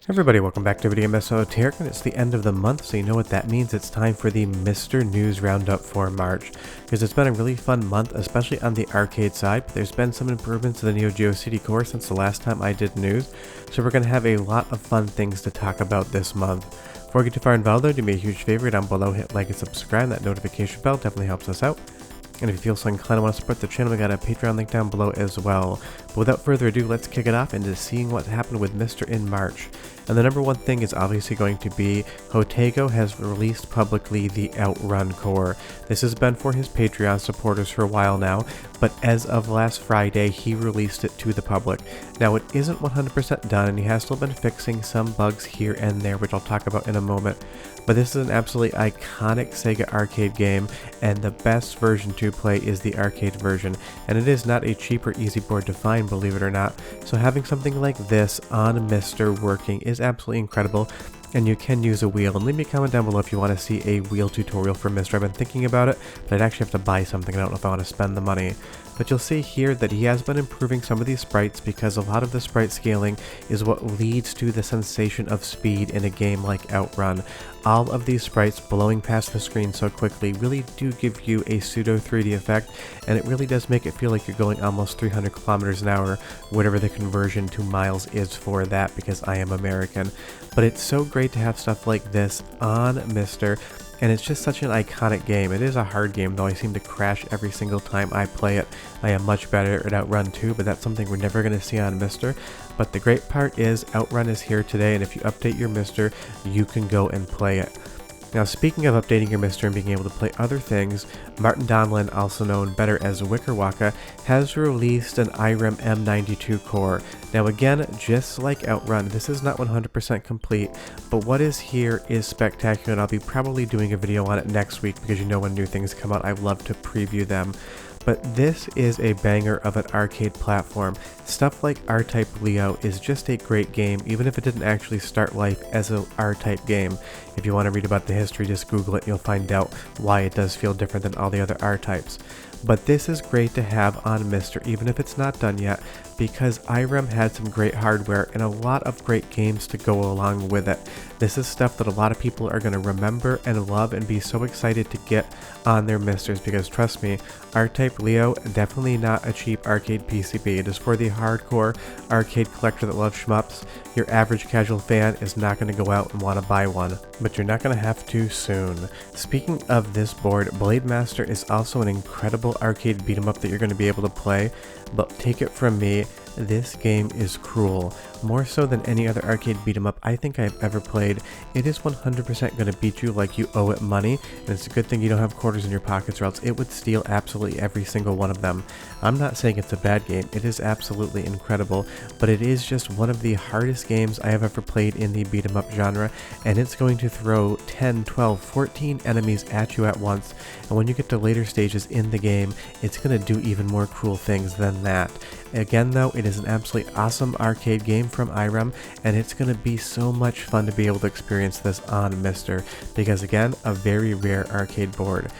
Everybody, welcome back to Video Esoteric, and it's the end of the month, so you know what that means. It's time for the MiSTer News Roundup for March, because it's been a really fun month, especially on the arcade side, but there's been some improvements to the Neo Geo CD core since the last time I did news, so we're going to have a lot of fun things to talk about this month. Before we get too far involved though, do me a huge favor, down below hit like and subscribe. That notification bell definitely helps us out. And if you feel so inclined and want to support the channel, we got a Patreon link down below as well. But without further ado, let's kick it off into seeing what happened with MiSTer in March. And the number one thing is obviously going to be Jotego has released publicly the OutRun core. This has been for his Patreon supporters for a while now, but as of last Friday, he released it to the public. Now, it isn't 100% done, and he has still been fixing some bugs here and there, which I'll talk about in a moment. But this is an absolutely iconic Sega arcade game, and the best version to play is the arcade version. And it is not a cheap or easy board to find, believe it or not. So having something like this on MiSTer working is absolutely incredible. And you can use a wheel, and leave me a comment down below if you want to see a wheel tutorial for MiSTer. I've been thinking about it, but I'd actually have to buy something. I don't know if I want to spend the money. But you'll see here that he has been improving some of these sprites, because a lot of the sprite scaling is what leads to the sensation of speed in a game like OutRun. All of these sprites blowing past the screen so quickly really do give you a pseudo 3D effect, and it really does make it feel like you're going almost 300 kilometers an hour, whatever the conversion to miles is for that, because I am American. But it's so great to have stuff like this on MiSTer. And it's just such an iconic game. It is a hard game, though I seem to crash every single time I play it. I am much better at OutRun too, but that's something we're never going to see on MiSTer. But the great part is OutRun is here today, and if you update your MiSTer, you can go and play it. Now, speaking of updating your MiSTer and being able to play other things, Marchand, also known better as Wickerwaka, has released an Irem M92 core. Now again, just like OutRun, this is not 100% complete, but what is here is spectacular, and I'll be probably doing a video on it next week, because you know when new things come out, I love to preview them. But this is a banger of an arcade platform. Stuff like R-Type Leo is just a great game, even if it didn't actually start life as an R-Type game. If you want to read about the history, just Google it and you'll find out why it does feel different than all the other R-Types. But this is great to have on MiSTer, even if it's not done yet, because Irem had some great hardware and a lot of great games to go along with it. This is stuff that a lot of people are going to remember and love and be so excited to get on their MiSTers, because trust me, R-Type Leo, definitely not a cheap arcade PCB. It is for the hardcore arcade collector that loves shmups. Your average casual fan is not going to go out and want to buy one, but you're not going to have to soon. Speaking of this board, Blade Master is also an incredible arcade beat 'em up that you're going to be able to play, but take it from me, this game is cruel. More so than any other arcade beat 'em up I think I've ever played. It is 100% going to beat you like you owe it money, and it's a good thing you don't have quarters in your pockets, or else it would steal absolutely every single one of them. I'm not saying it's a bad game, it is absolutely incredible, but it is just one of the hardest games I have ever played in the beat 'em up genre, and it's going to throw 10, 12, 14 enemies at you at once, and when you get to later stages in the game, it's going to do even more cruel things than that. Again though, it is an absolutely awesome arcade game from Irem, and it's going to be so much fun to be able to experience this on MiSTer, because again, a very rare arcade board.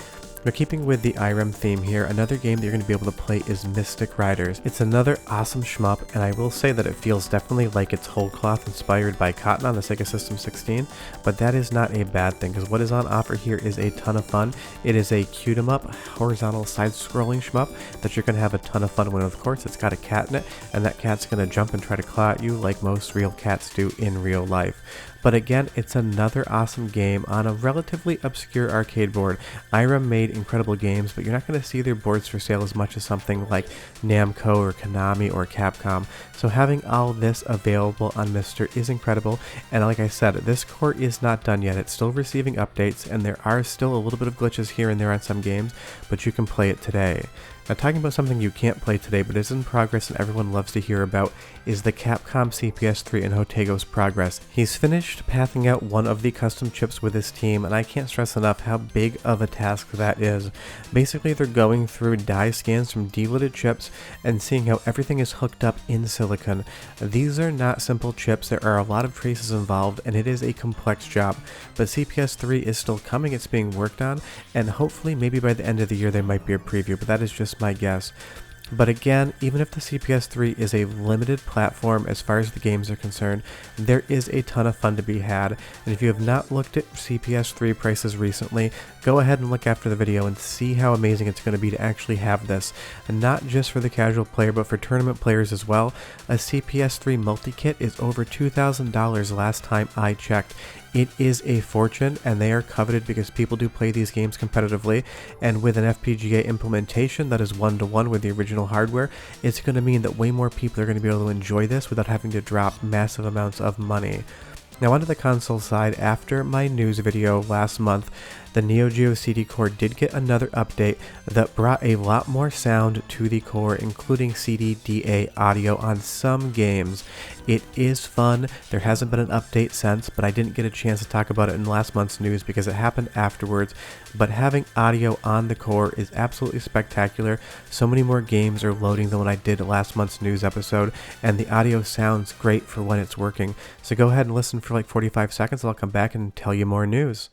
Now, keeping with the Irem theme here, another game that you're going to be able to play is Mystic Riders. It's another awesome shmup, and I will say that it feels definitely like it's whole cloth inspired by Cotton on the Sega System 16, but that is not a bad thing, because what is on offer here is a ton of fun. It is a cute 'em up, horizontal side-scrolling shmup that you're going to have a ton of fun with. Of course, it's got a cat in it, and that cat's going to jump and try to claw at you like most real cats do in real life. But again, it's another awesome game on a relatively obscure arcade board. Irem made incredible games, but you're not going to see their boards for sale as much as something like Namco or Konami or Capcom. So having all this available on MiSTer is incredible, and like I said, this core is not done yet. It's still receiving updates, and there are still a little bit of glitches here and there on some games, but you can play it today. Now, talking about something you can't play today but is in progress and everyone loves to hear about is the Capcom CPS III and Jotego's progress. He's finished pathing out one of the custom chips with his team, and I can't stress enough how big of a task that is. Basically, they're going through die scans from delidded chips and seeing how everything is hooked up in silicon. These are not simple chips, there are a lot of traces involved, and it is a complex job. But CPS III is still coming, it's being worked on, and hopefully maybe by the end of the year there might be a preview, but that is just my guess. But again, even if the CPS3 is a limited platform as far as the games are concerned, there is a ton of fun to be had. And if you have not looked at CPS3 prices recently, go ahead and look after the video and see how amazing it's going to be to actually have this. And not just for the casual player, but for tournament players as well. A CPS3 multi-kit is over $2,000 last time I checked. It is a fortune, and they are coveted because people do play these games competitively, and with an FPGA implementation that is one-to-one with the original hardware, it's going to mean that way more people are going to be able to enjoy this without having to drop massive amounts of money. Now onto the console side, after my news video last month, the Neo Geo CD core did get another update that brought a lot more sound to the core, including CD-DA audio on some games. It is fun. There hasn't been an update since, but I didn't get a chance to talk about it in last month's news because it happened afterwards. But having audio on the core is absolutely spectacular. So many more games are loading than when I did last month's news episode, and the audio sounds great for when it's working. So go ahead and listen for like 45 seconds and I'll come back and tell you more news.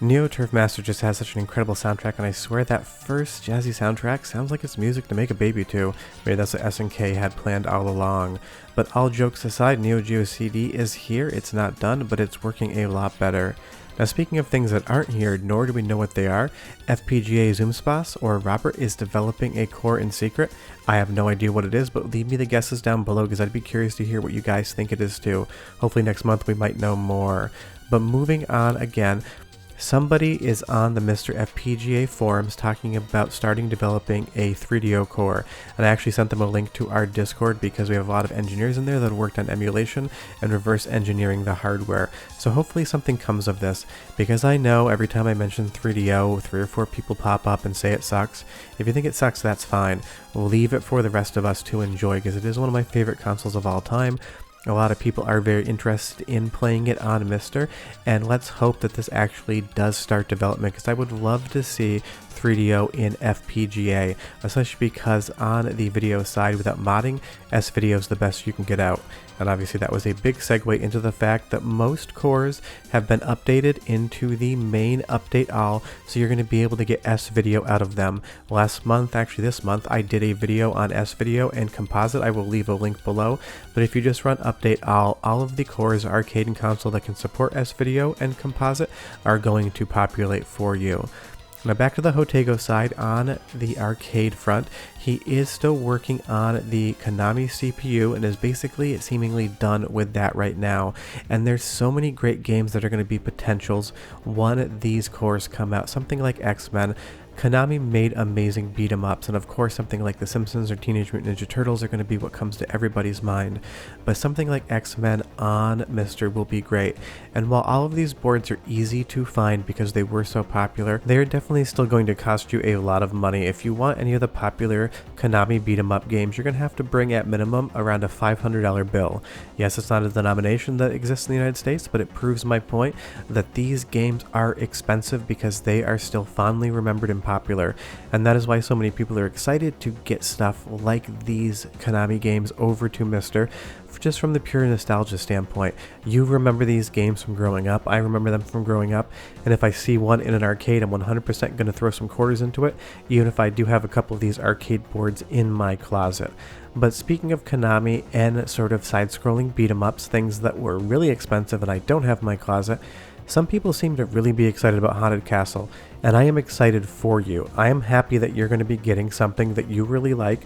Neo Turf Master just has such an incredible soundtrack, and I swear that first jazzy soundtrack sounds like it's music to make a baby to. Maybe that's what SNK had planned all along. But all jokes aside, Neo Geo CD is here. It's not done, but it's working a lot better. Now speaking of things that aren't here, nor do we know what they are, FPGA Zoomspace, or Robert, is developing a core in secret. I have no idea what it is, but leave me the guesses down below because I'd be curious to hear what you guys think it is too. Hopefully next month we might know more. But moving on again, somebody is on the MiSTer FPGA forums talking about starting developing a 3DO core, and I actually sent them a link to our Discord because we have a lot of engineers in there that worked on emulation and reverse engineering the hardware. So hopefully something comes of this, because I know every time I mention 3DO, 3 or 4 people pop up and say it sucks. If you think it sucks, that's fine. Leave it for the rest of us to enjoy, because it is one of my favorite consoles of all time. A lot of people are very interested in playing it on MiSTer, and let's hope that this actually does start development, because I would love to see 3DO in FPGA, especially because on the video side, without modding, S-Video is the best you can get out. And obviously that was a big segue into the fact that most cores have been updated into the main update all, so you're going to be able to get S-Video out of them. Last month, actually this month, I did a video on S-Video and Composite. I will leave a link below, but if you just run update all of the cores, arcade and console, that can support S-Video and Composite are going to populate for you. Now back to the Jotego side. On the arcade front, he is still working on the Konami CPU and is basically seemingly done with that right now. And there's so many great games that are going to be potentials when these cores come out. Something like X-Men. Konami made amazing beat-em-ups, and of course something like the Simpsons or Teenage Mutant Ninja Turtles are going to be what comes to everybody's mind. But something like X-Men on MiSTer will be great. And while all of these boards are easy to find because they were so popular, they are definitely still going to cost you a lot of money. If you want any of the popular Konami beat-em-up games, you're going to have to bring at minimum around a $500 bill. Yes, it's not a denomination that exists in the United States, but it proves my point that these games are expensive because they are still fondly remembered and popular, and that is why so many people are excited to get stuff like these Konami games over to MiSTer, just from the pure nostalgia standpoint. You remember these games from growing up, I remember them from growing up, and if I see one in an arcade, I'm 100% going to throw some quarters into it, even if I do have a couple of these arcade boards in my closet. But speaking of Konami and sort of side-scrolling beat-em-ups, things that were really expensive and I don't have in my closet, some people seem to really be excited about Haunted Castle, and I am excited for you. I am happy that you're going to be getting something that you really like,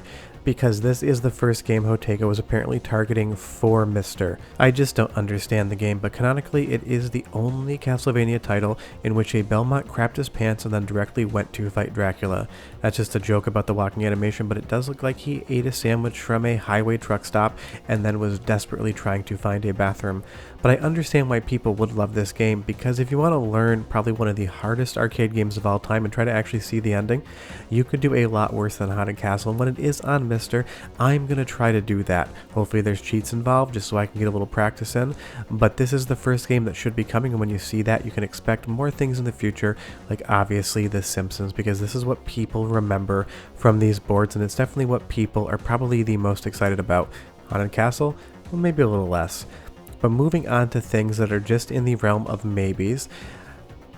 because this is the first game Jotego was apparently targeting for MiSTer. I just don't understand the game, but canonically it is the only Castlevania title in which a Belmont crapped his pants and then directly went to fight Dracula. That's just a joke about the walking animation, but it does look like he ate a sandwich from a highway truck stop and then was desperately trying to find a bathroom. But I understand why people would love this game, because if you want to learn probably one of the hardest arcade games of all time and try to actually see the ending, you could do a lot worse than Haunted Castle, and when it is on MiSTer, I'm going to try to do that. Hopefully there's cheats involved just so I can get a little practice in, but this is the first game that should be coming, and when you see that, you can expect more things in the future, like obviously the Simpsons, because this is what people remember from these boards, and it's definitely what people are probably the most excited about. Haunted Castle? Well, maybe a little less. But moving on to things that are just in the realm of maybes,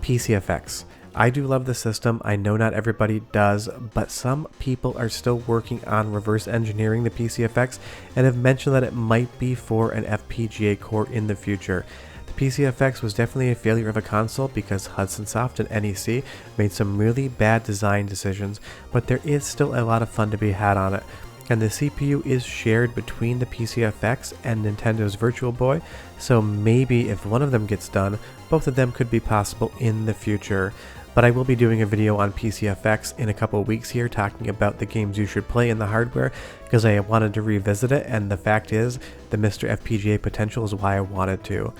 PC-FX. I do love the system. I know not everybody does, but some people are still working on reverse engineering the PC-FX and have mentioned that it might be for an FPGA core in the future. The PC-FX was definitely a failure of a console because Hudson Soft and NEC made some really bad design decisions, but there is still a lot of fun to be had on it. And the CPU is shared between the PC-FX and Nintendo's Virtual Boy, so maybe if one of them gets done, both of them could be possible in the future. But I will be doing a video on PC-FX in a couple of weeks here talking about the games you should play in the hardware, because I wanted to revisit it, and the fact is, the MiSTer FPGA potential is why I wanted to.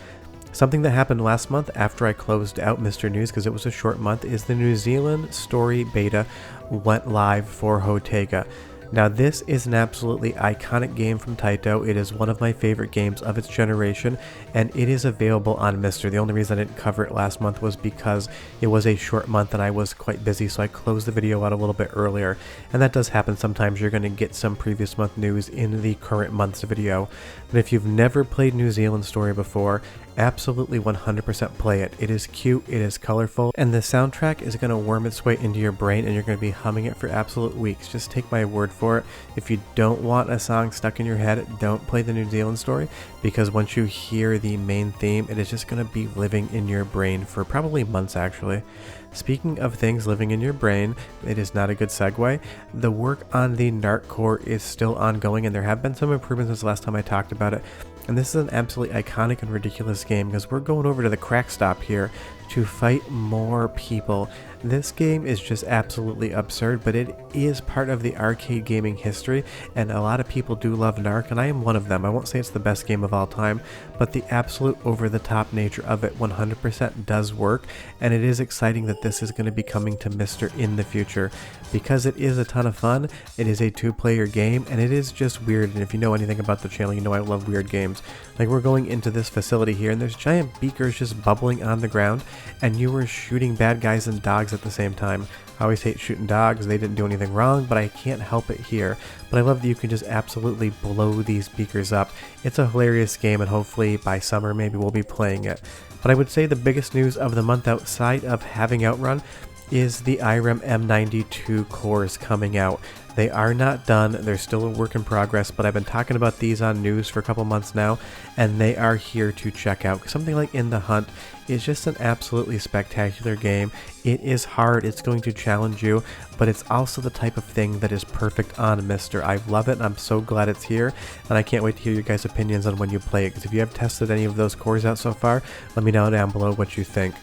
Something that happened last month after I closed out MiSTer News, because it was a short month, is the New Zealand story beta went live for Jotego. Now this is an absolutely iconic game from Taito. It is one of my favorite games of its generation, and it is available on MiSTer. The only reason I didn't cover it last month was because it was a short month and I was quite busy, so I closed the video out a little bit earlier. And that does happen sometimes. You're going to get some previous month news in the current month's video. But if you've never played New Zealand Story before, absolutely 100% play it. It is cute, it is colorful, and the soundtrack is going to worm its way into your brain and you're going to be humming it for absolute weeks. Just take my word for it. If you don't want a song stuck in your head, don't play the New Zealand Story, because once you hear the main theme, it is just going to be living in your brain for probably months actually. Speaking of things living in your brain, it is not a good segue. The work on the Narc core is still ongoing, and there have been some improvements since the last time I talked about it. And this is an absolutely iconic and ridiculous game, because we're going over to the crack stop here to fight more people. This game is just absolutely absurd, but it is part of the arcade gaming history, and a lot of people do love Narc, and I am one of them. I won't say it's the best game of all time, but the absolute over-the-top nature of it 100% does work, and it is exciting that this is going to be coming to MiSTer in the future, because it is a ton of fun. It is a two-player game, and it is just weird, and if you know anything about the channel, you know I love weird games. Like, we're going into this facility here, and there's giant beakers just bubbling on the ground, and you were shooting bad guys and dogs at the same time. I always hate shooting dogs. They didn't do anything wrong, but I can't help it here. But I love that you can just absolutely blow these beakers up. It's a hilarious game, and hopefully by summer maybe we'll be playing it. But I would say the biggest news of the month outside of having OutRun is the Irem M92 cores coming out. They are not done, they're still a work in progress, but I've been talking about these on news for a couple months now, and they are here to check out. Something like In the Hunt is just an absolutely spectacular game. It is hard, it's going to challenge you, but it's also the type of thing that is perfect on MiSTer. I love it, and I'm so glad it's here, and I can't wait to hear your guys' opinions on when you play it, because if you have tested any of those cores out so far, let me know down below what you think.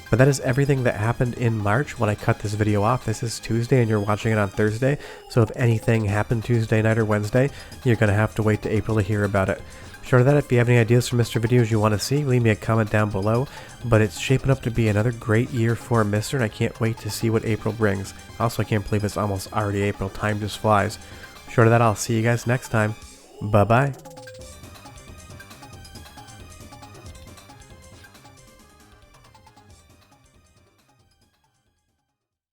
But that is everything that happened in March when I cut this video off. This is Tuesday and you're watching it on Thursday, so if anything happened Tuesday night or Wednesday, you're going to have to wait to April to hear about it. Short of that, if you have any ideas for MiSTer videos you want to see, leave me a comment down below. But it's shaping up to be another great year for MiSTer, and I can't wait to see what April brings. Also, I can't believe it's almost already April. Time just flies. Short of that, I'll see you guys next time. Bye-bye.